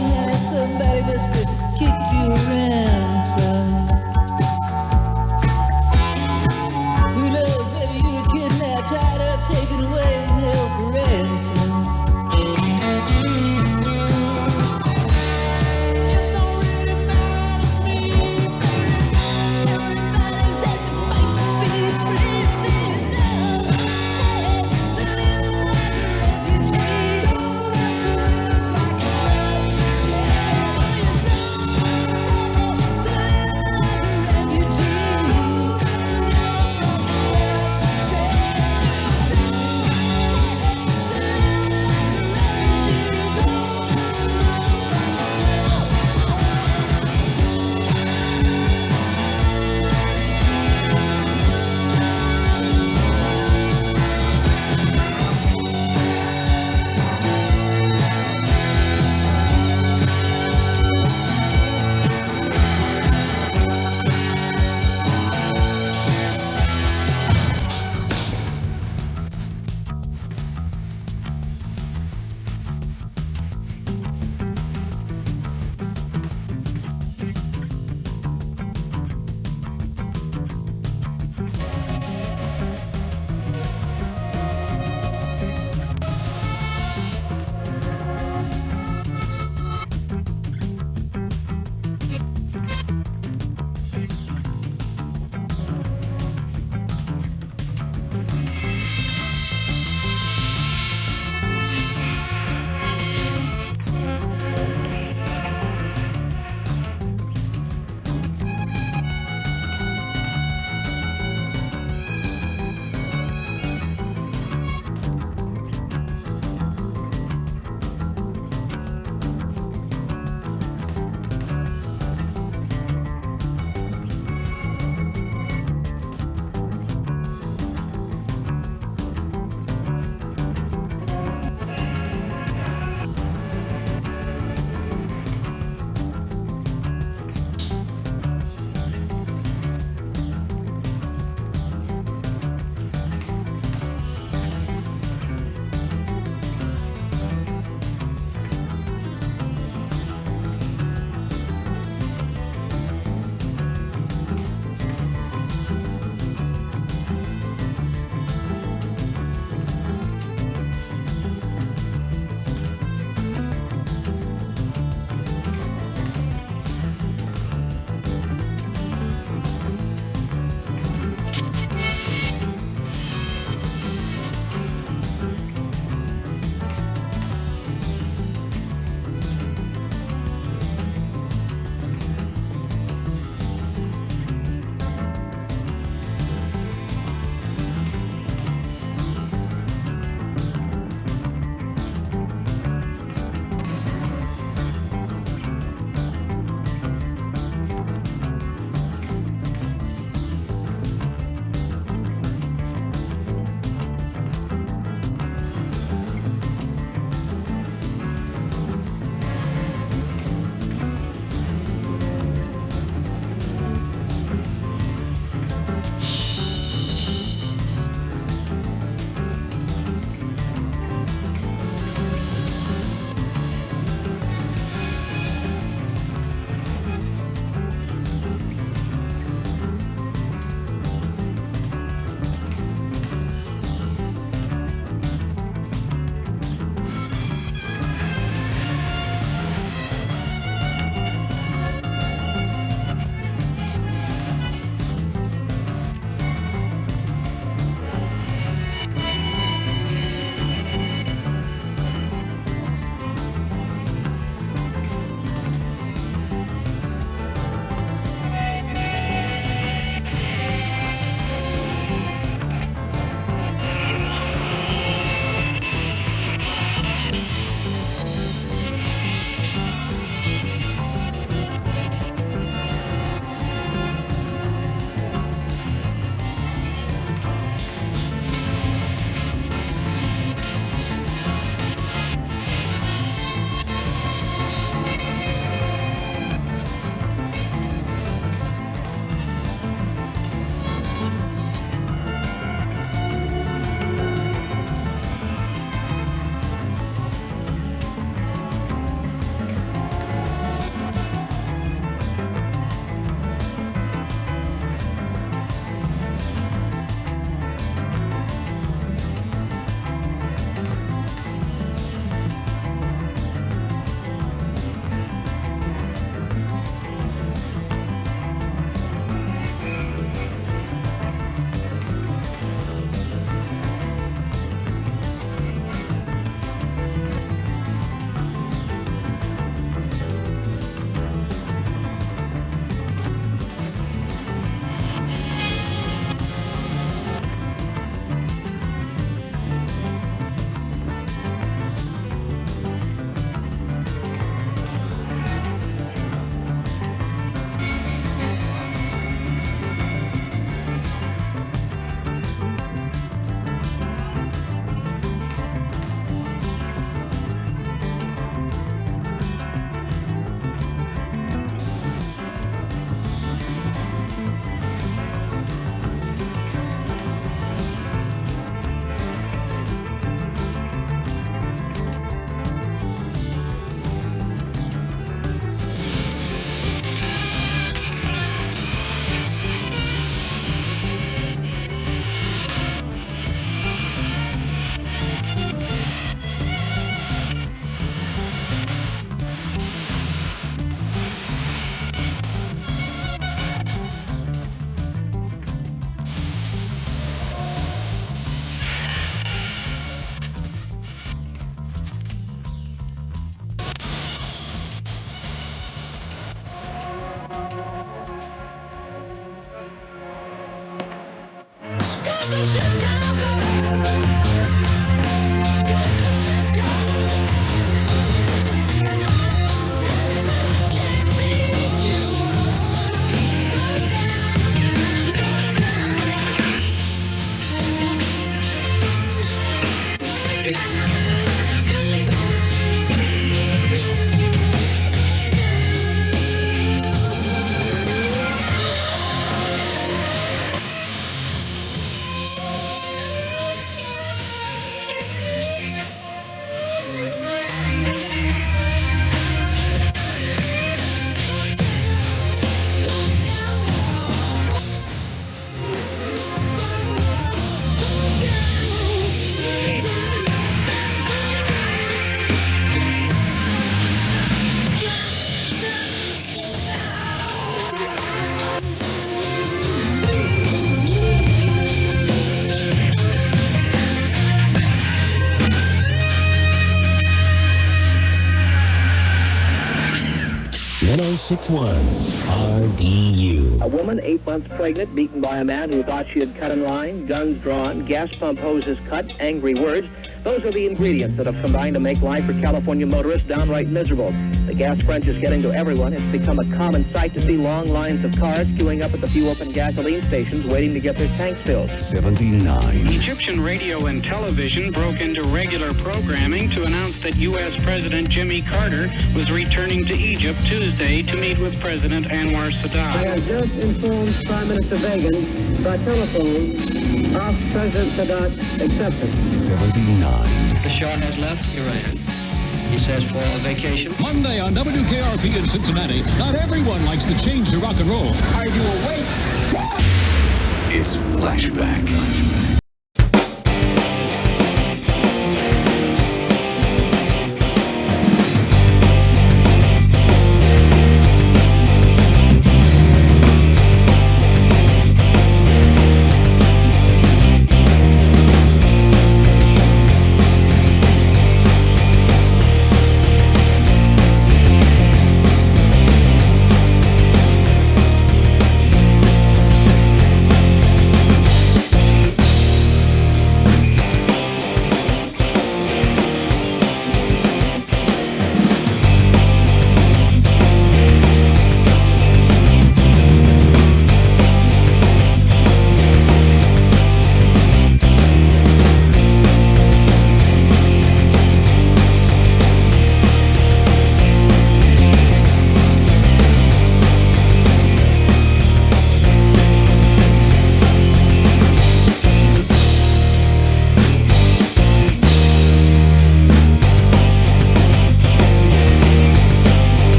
somehow somebody must have kicked you around some. Who knows, maybe you were kidnapped, tied up, taken away, and held for ransom. 1061 RDU. A woman 8 months pregnant, beaten by a man who thought she had cut in line, guns drawn, gas pump hoses cut, angry words. Those are the ingredients that have combined to make life for California motorists downright miserable. The gas crunch is getting to everyone. It's become a common sight to see long lines of cars queuing up at the few open gasoline stations waiting to get their tanks filled. 79. Egyptian radio and television broke into regular programming to announce that U.S. President Jimmy Carter was returning to Egypt Tuesday to meet with President Anwar Sadat. I have just informed Prime Minister Reagan by telephone of President Sadat's acceptance. 79. The Shah has left Iran. He says for a vacation. Monday on WKRP in Cincinnati. Not everyone likes to change to rock and roll. Are you awake? It's Flashback.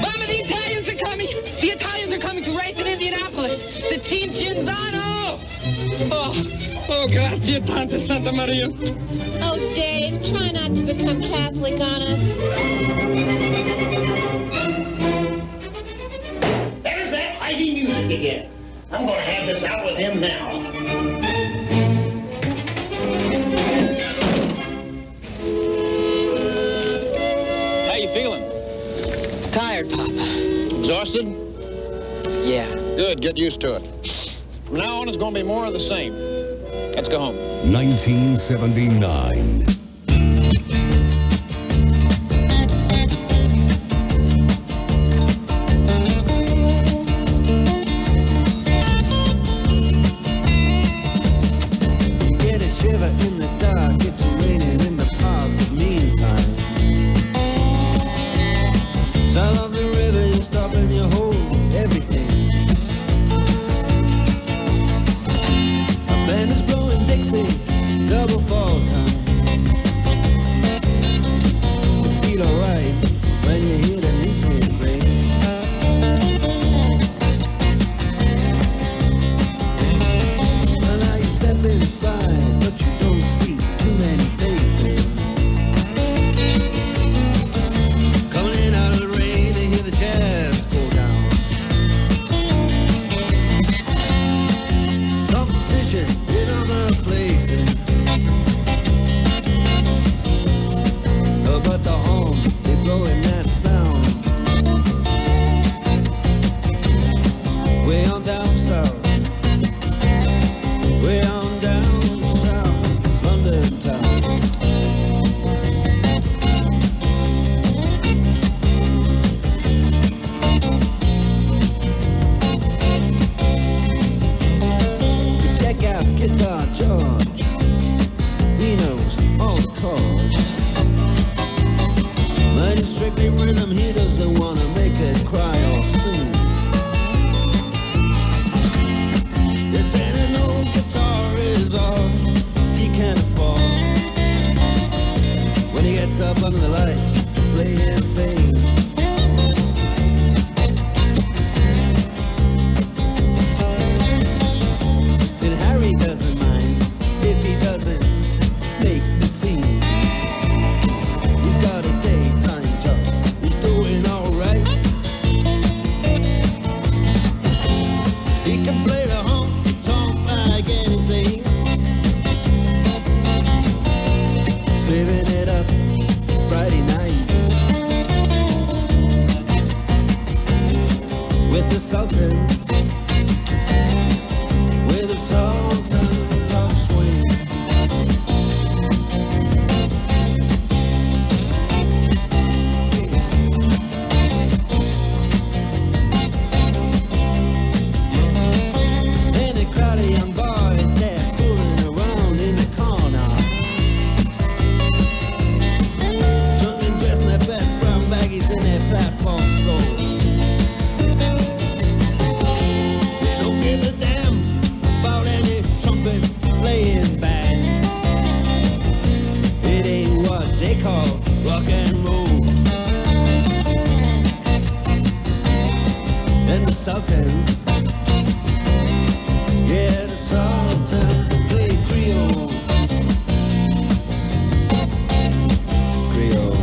Mama, the Italians are coming! The Italians are coming to race in Indianapolis! The Team Cinzano! Oh, grazie, Tante Santa Maria. Oh, Dave, try not to become Catholic on us. There's that Heidi music again. I'm gonna have this out with him now. Feeling? Tired, Papa. Exhausted? Yeah. Good, get used to it. From now on, it's going to be more of the same. Let's go home. 1979. is strictly rhythm, he doesn't wanna make it cry or sing. If then an old guitar is all he can afford, when he gets up under the lights to play his thing, then Harry doesn't mind if he doesn't make the scene. He's got a daytime job, he's doing alright. He can play the honky-tonk like anything, saving it up Friday night with the Sultans, with the Sultans of Swing. And a crowd of young boys, they're fooling around in the corner, drunken, dressed in their best brown baggies in their platform soles. They don't give a damn about any trumpet playing band. It ain't what they call rock and roll. And the Sultans, yeah, the Sultans play Creole. Creole.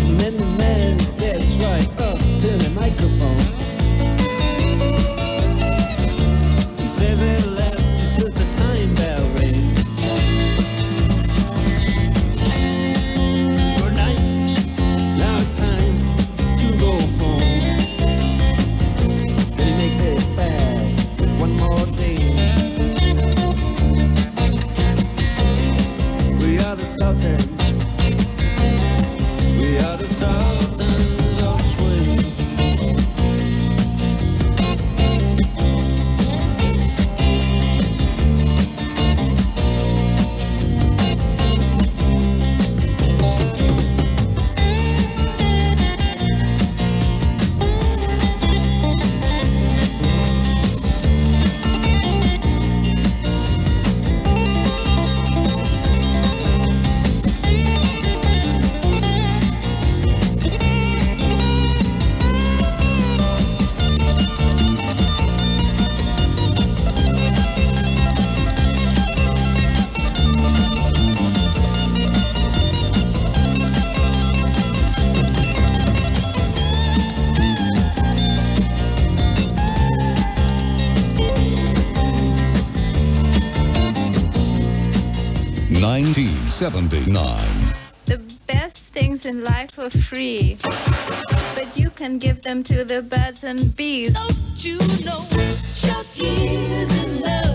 And then the man steps right up to the microphone. He says it'll last just as the time bell rings. Good night, now it's time to go home. Then he makes it fast with one more thing. We are the Sultans, we are the Sultans of Swing. The best things in life are free, but you can give them to the birds and bees. Don't you know Chucky's in love?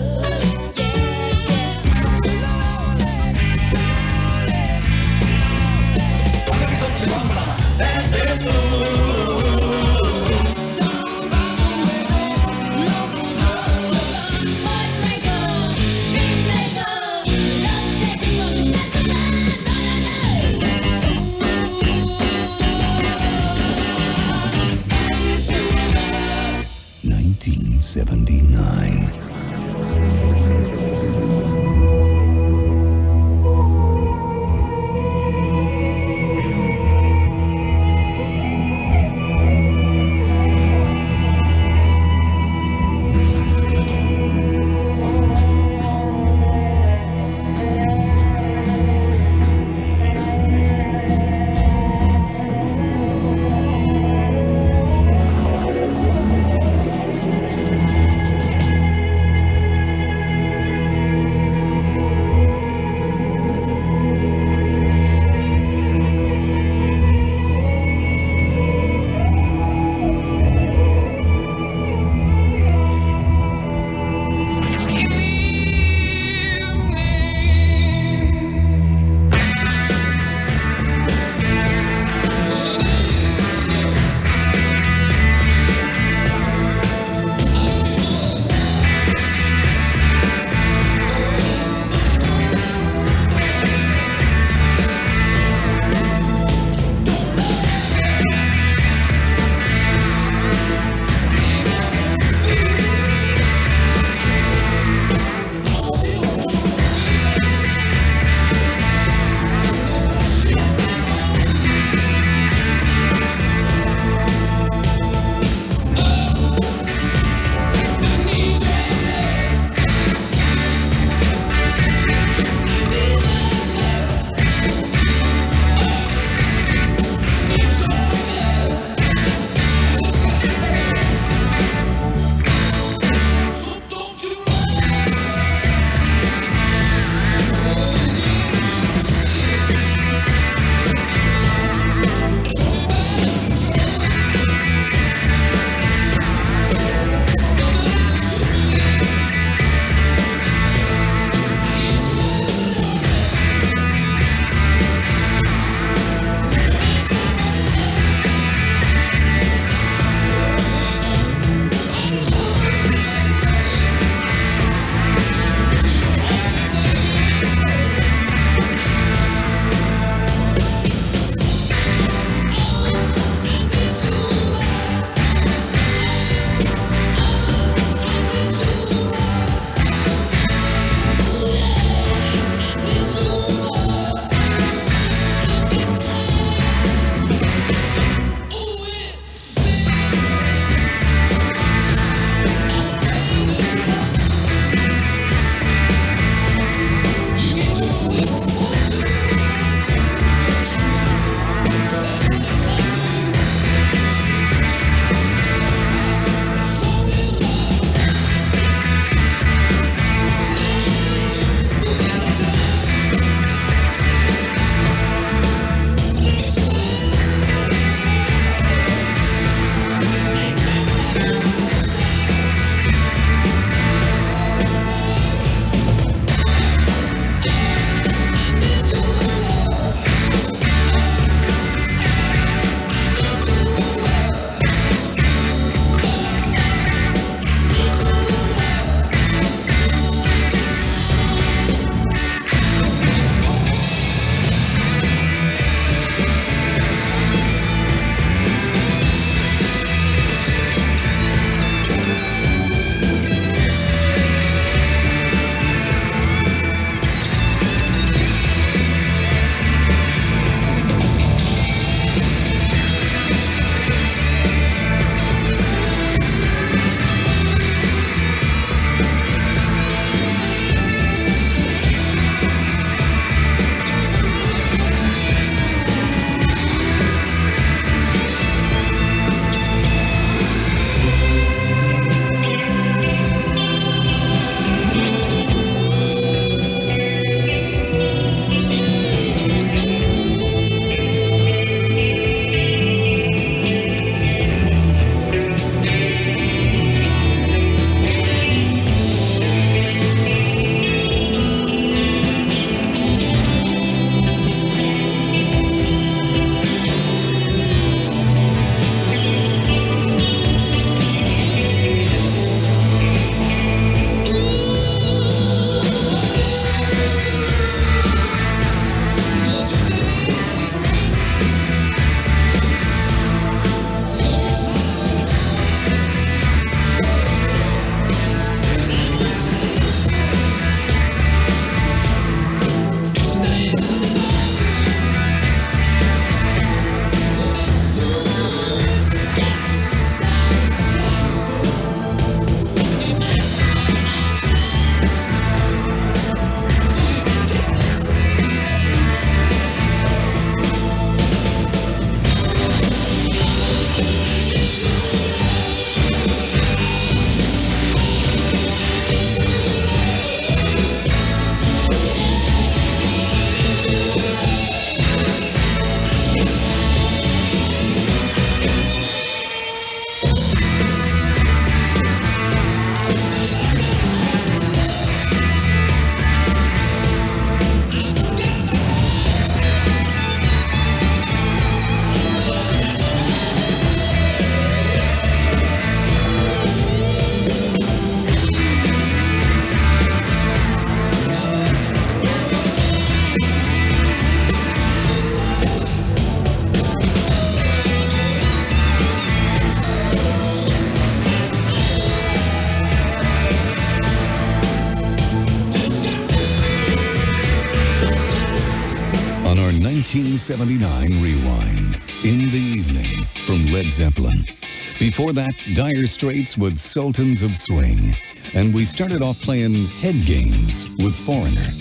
1979 Rewind. In the Evening from Led Zeppelin. Before that, Dire Straits with Sultans of Swing. And we started off playing Head Games with Foreigner.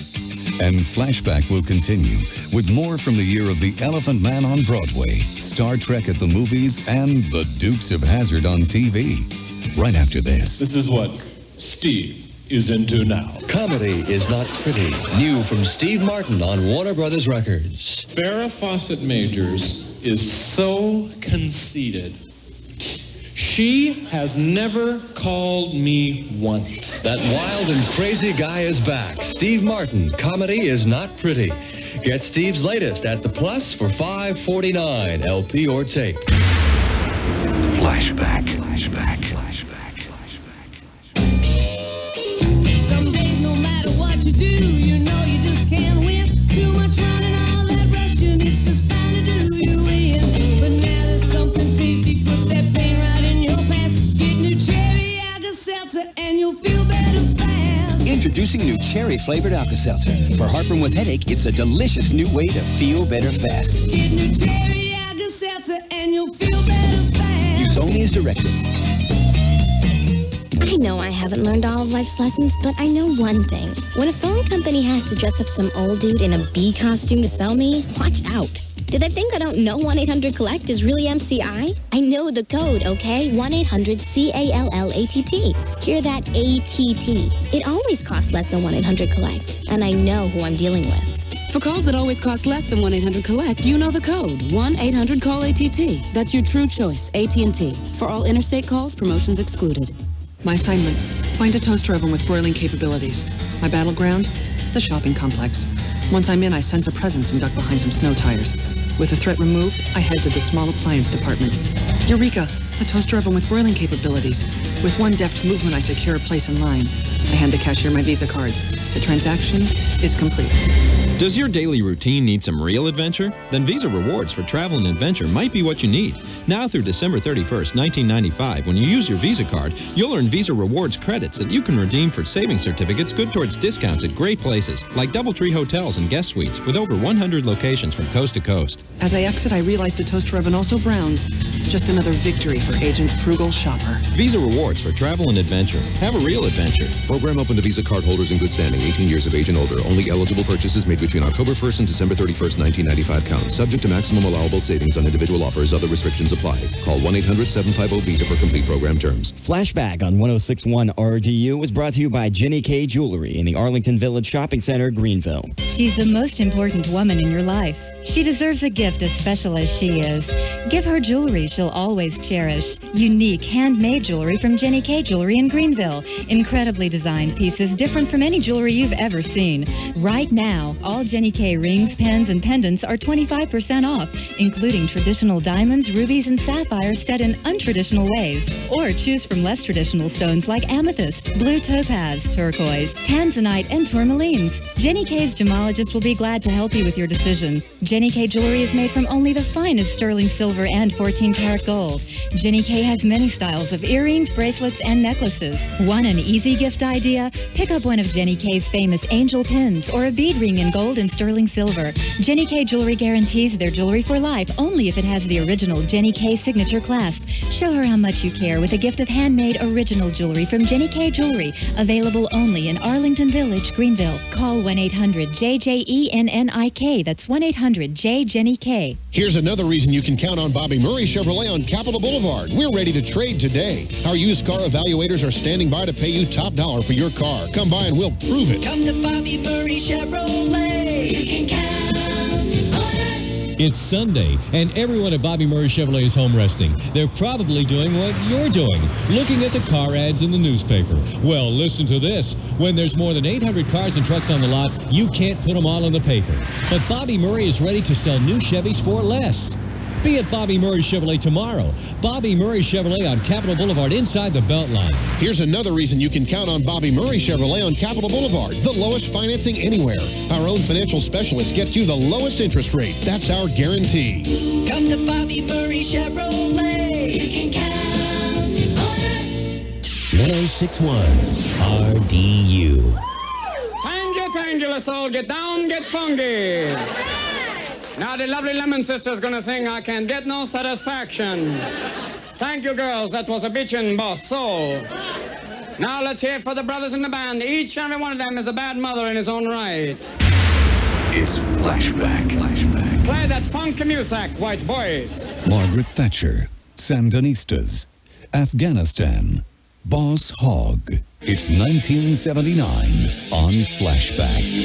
And Flashback will continue with more from the year of The Elephant Man on Broadway, Star Trek at the movies, and The Dukes of Hazzard on TV. Right after this. This is what Steve is into now. Comedy is not pretty. New from Steve Martin on Warner Brothers Records. Farrah Fawcett Majors is so conceited. She has never called me once. That wild and crazy guy is back. Steve Martin, Comedy is not pretty. Get Steve's latest at the Plus for $5.49, LP or tape. Flashback. Some days, no matter what you do, you know you just can't win. Too much running, all that rushing, it's just bound to do you in. But now there's something tasty, put that pain right in your past. Get new cherry Alka-Seltzer and you'll feel better fast. Introducing new cherry-flavored Alka-Seltzer. For heartburn with headache, it's a delicious new way to feel better fast. Get new cherry Alka-Seltzer and you'll feel better fast. Use only as directed. I know I haven't learned all of life's lessons, but I know one thing. When a phone company has to dress up some old dude in a bee costume to sell me, watch out. Do they think I don't know 1-800-COLLECT is really MCI? I know the code, okay? 1-800-CALLATT. Hear that? ATT. It always costs less than 1-800-COLLECT, and I know who I'm dealing with. For calls that always cost less than 1-800-COLLECT, you know the code, 1-800-CALL-ATT. That's your true choice, AT&T. For all interstate calls, promotions excluded. My assignment, find a toaster oven with broiling capabilities. My battleground, the shopping complex. Once I'm in, I sense a presence and duck behind some snow tires. With the threat removed, I head to the small appliance department. Eureka! A toaster oven with broiling capabilities. With one deft movement, I secure a place in line. I hand the cashier my Visa card. The transaction is complete. Does your daily routine need some real adventure? Then Visa Rewards for Travel and Adventure might be what you need. Now through December 31st, 1995, when you use your Visa card, you'll earn Visa Rewards credits that you can redeem for savings certificates good towards discounts at great places, like DoubleTree Hotels and Guest Suites, with over 100 locations from coast to coast. As I exit, I realize the toaster oven also browns. Just another victory for Agent Frugal Shopper. Visa Rewards for Travel and Adventure. Have a real adventure. Program open to Visa cardholders in good standing, 18 years of age and older. Only eligible purchases made between October 1st and December 31st, 1995 count. Subject to maximum allowable savings on individual offers. Other restrictions apply. Call 1-800-750-VISA for complete program terms. Flashback on 106.1 RDU was brought to you by Jenny K. Jewelry in the Arlington Village Shopping Center, Greenville. She's the most important woman in your life. She deserves a gift as special as she is. Give her jewelry she'll always cherish. Unique handmade jewelry from Jenny K. Jewelry in Greenville. Incredibly designed pieces different from any jewelry you've ever seen. Right now, all Jenny K rings, pens, and pendants are 25% off, including traditional diamonds, rubies, and sapphires set in untraditional ways. Or choose from less traditional stones like amethyst, blue topaz, turquoise, tanzanite, and tourmalines. Jenny K's gemologist will be glad to help you with your decision. Jenny K Jewelry is made from only the finest sterling silver and 14-karat gold. Jenny K has many styles of earrings, bracelets, and necklaces. Want an easy gift idea? Pick up one of Jenny K's famous angel pins or a bead ring in gold and sterling silver. Jenny K Jewelry guarantees their jewelry for life only if it has the original Jenny K signature clasp. Show her how much you care with a gift of handmade original jewelry from Jenny K Jewelry, available only in Arlington Village, Greenville. Call 1-800-JJENNIK. That's 1-800-JJENNIK. Here's another reason you can count on Bobby Murray Chevrolet on Capitol Boulevard. We're ready to trade today. Our used car evaluators are standing by to pay you top dollar for your car. Come by and we'll prove it. Come to Bobby Murray Chevrolet. You can count on us. It's Sunday, and everyone at Bobby Murray Chevrolet is home resting. They're probably doing what you're doing, looking at the car ads in the newspaper. Well, listen to this. When there's more than 800 cars and trucks on the lot, you can't put them all in the paper. But Bobby Murray is ready to sell new Chevys for less. Be at Bobby Murray Chevrolet tomorrow. Bobby Murray Chevrolet on Capitol Boulevard inside the Beltline. Here's another reason you can count on Bobby Murray Chevrolet on Capitol Boulevard. The lowest financing anywhere. Our own financial specialist gets you the lowest interest rate. That's our guarantee. Come to Bobby Murray Chevrolet. You can count on us. 106.1 RDU. Tangent, let's all get down, get funky. Now the lovely Lemon Sister's gonna sing I Can't Get No Satisfaction. Thank you, girls. That was a bitchin' boss soul. Now let's hear it for the brothers in the band. Each and every one of them is a bad mother in his own right. It's Flashback. Play that funky music, white boys. Margaret Thatcher, Sandinistas, Afghanistan, Boss Hogg. It's 1979 on Flashback.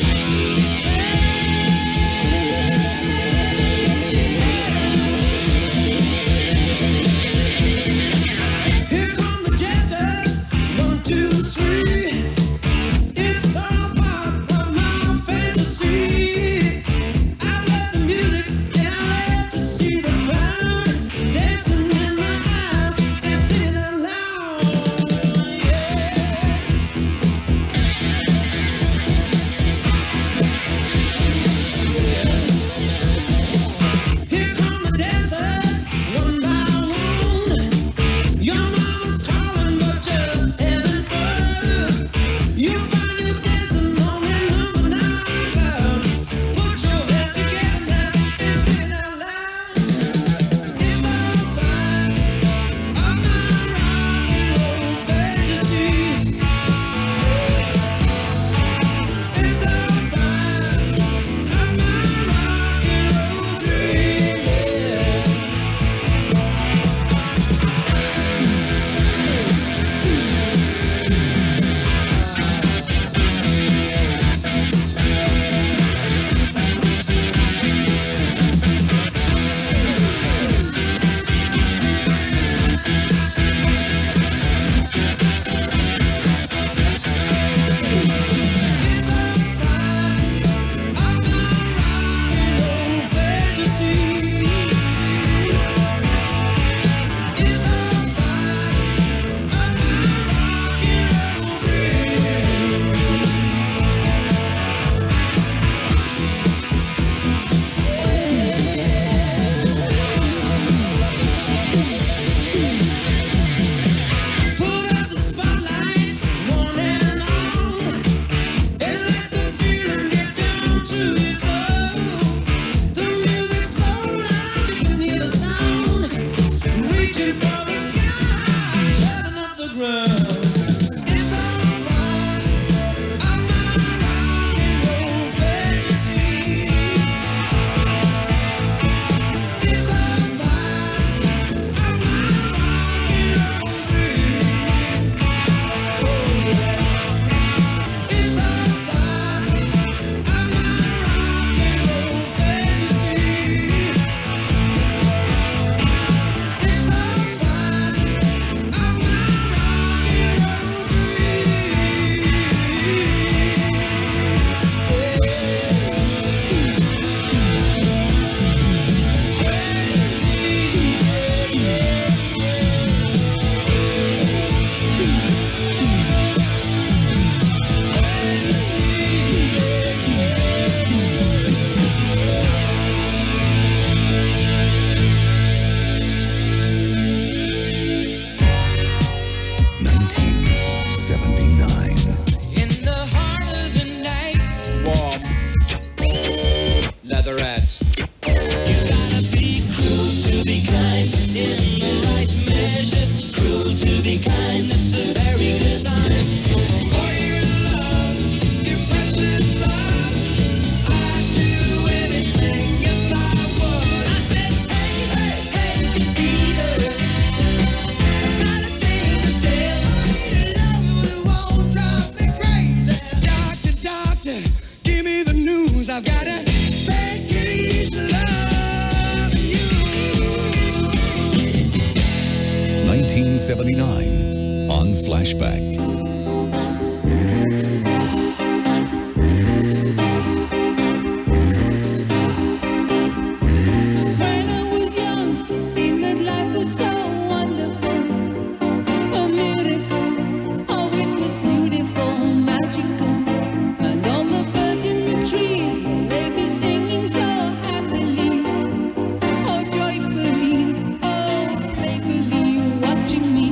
I've got a vacation loving you. 1979 on Flashback. When I was young, it seemed that life was so wonderful, a miracle. Oh, it was beautiful, magical, and all the birds in the trees, they be singing so happily, oh joyfully, oh playfully, watching me.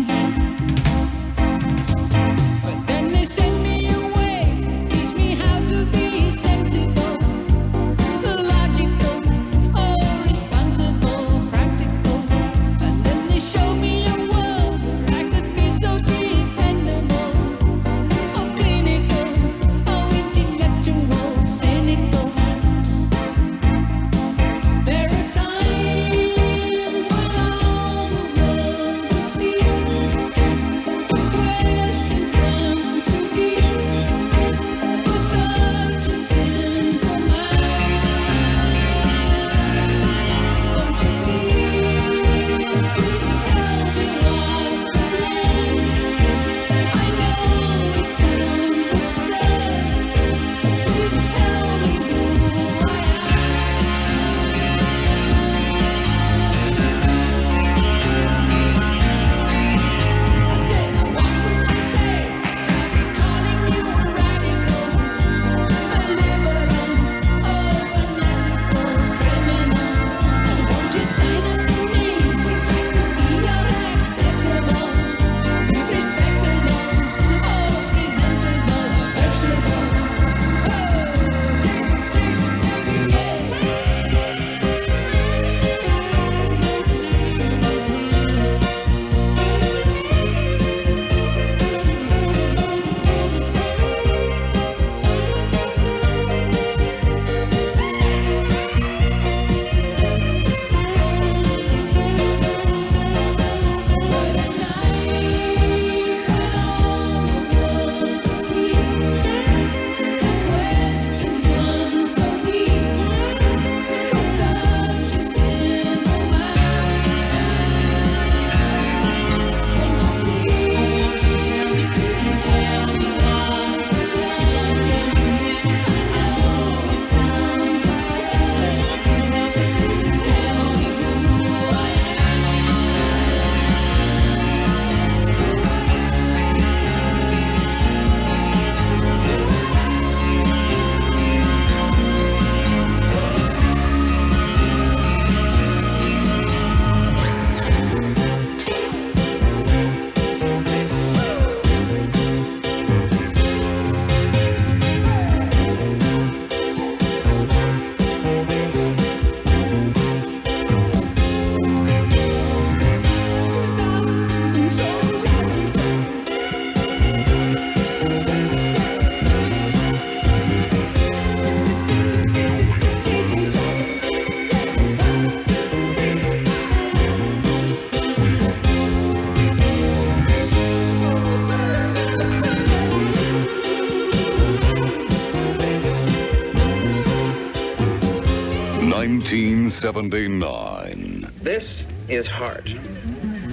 1979. This is Hart,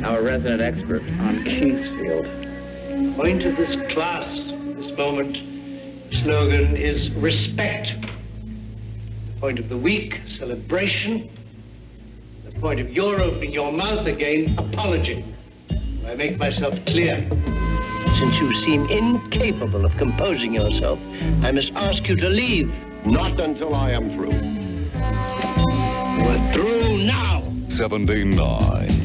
our resident expert on Kingsfield. Point of this class, this moment, slogan is respect. The point of the week, celebration. The point of your opening your mouth again, apology. Do I make myself clear? Since you seem incapable of composing yourself, I must ask you to leave. Not until I am through. We're through now. 79.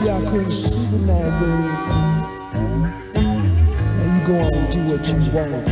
I couldn't sleep at night, baby. Now you go on and do what you want to.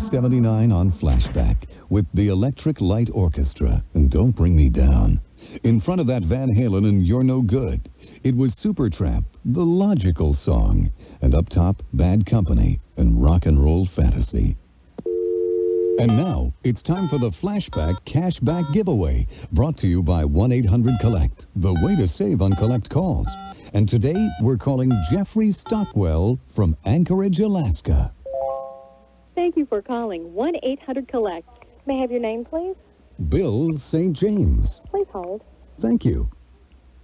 79 on Flashback with the Electric Light Orchestra and Don't Bring Me Down. In front of that Van Halen and You're No Good, it was Supertramp, The Logical Song, and up top, Bad Company and Rock and Roll Fantasy. And now, it's time for the Flashback Cashback Giveaway, brought to you by 1-800-COLLECT, the way to save on collect calls. And today, we're calling Jeffrey Stockwell from Anchorage, Alaska. Thank you for calling 1-800-COLLECT. May I have your name, please? Bill St. James. Please hold. Thank you.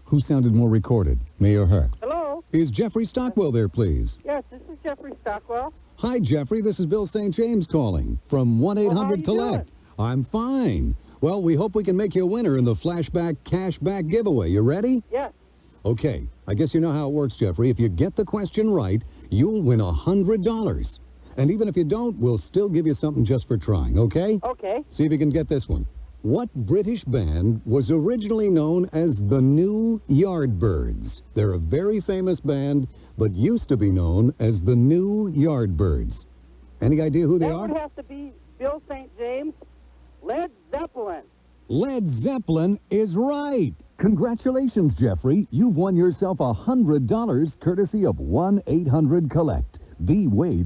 Who sounded more recorded, me or her? Hello? Is Jeffrey Stockwell there, please? Yes, this is Jeffrey Stockwell. Hi, Jeffrey. This is Bill St. James calling from 1-800-COLLECT. I'm fine. Well, we hope we can make you a winner in the Flashback Cashback Giveaway. You ready? Yes. Okay. I guess you know how it works, Jeffrey. If you get the question right, you'll win $100. And even if you don't, we'll still give you something just for trying, okay? Okay. See if you can get this one. What British band was originally known as the New Yardbirds? They're a very famous band, but used to be known as the New Yardbirds. Any idea who they are? That would have to be Bill St. James, Led Zeppelin. Led Zeppelin is right. Congratulations, Jeffrey. You've won yourself $100 courtesy of 1-800-COLLECT, the way to